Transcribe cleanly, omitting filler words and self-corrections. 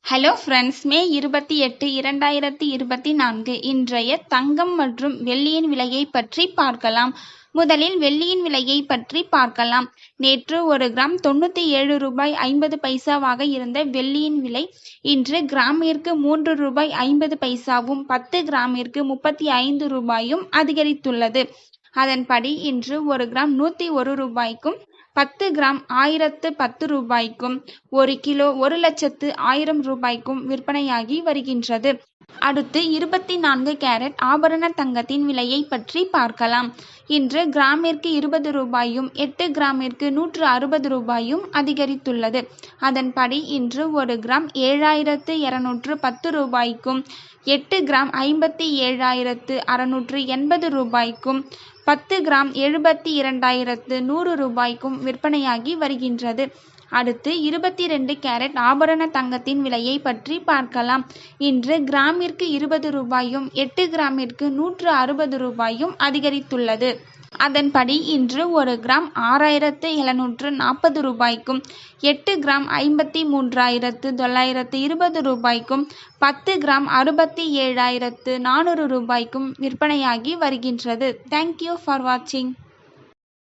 Hello friends, மே 28, 2024 இன்றைய தங்கம் மற்றும் வெள்ளியின் விலையை பற்றி பார்க்கலாம். முதலில் வெள்ளியின் விலையை பற்றி பார்க்கலாம். நேற்று ஒரு கிராம் 97 ரூபாய் 50 பைசாவாக இருந்த வெள்ளியின் விலை இன்று கிராமிற்கு 3 ரூபாய் 50 பைசாவும் 10 கிராமிற்கு 35 ரூபாயும் அதிகரித்துள்ளது. அதன்படி இன்று ஒரு கிராம் 101 ரூபாய்க்கும் 10 கிராம் 1010 ரூபாய்க்கும் 1 கிலோ 1,00,000 ரூபாய்க்கும் விற்பனையாகி வருகின்றது. அடுத்து 24 கேரட் ஆபரண தங்கத்தின் விலையை பற்றி பார்க்கலாம். இன்று கிராமிற்கு 20 ரூபாயும் 8 கிராமிற்கு 160 ரூபாயும் அதிகரித்துள்ளது. அதன்படி இன்று ஒரு கிராம் 7,210 ரூபாய்க்கும் 8 கிராம் 57,680 ரூபாய்க்கும் 10 கிராம் 72,100 ரூபாய்க்கும் விற்பனையாகி வருகின்றது. அடுத்து 22 கேரட் ஆபரண தங்கத்தின் விலையை பற்றி பார்க்கலாம். இன்று கிராமிற்கு 20 ரூபாயும் 8 கிராமிற்கு 160 ரூபாயும் அதிகரித்துள்ளது. அதன்படி இன்று ஒரு கிராம் 6,740 ரூபாய்க்கும் 8 கிராம் 53,920 ரூபாய்க்கும் 10 கிராம் 67,400 ரூபாய்க்கும் விற்பனையாகி வருகின்றது. தேங்க்யூ ஃபார் வாட்சிங்.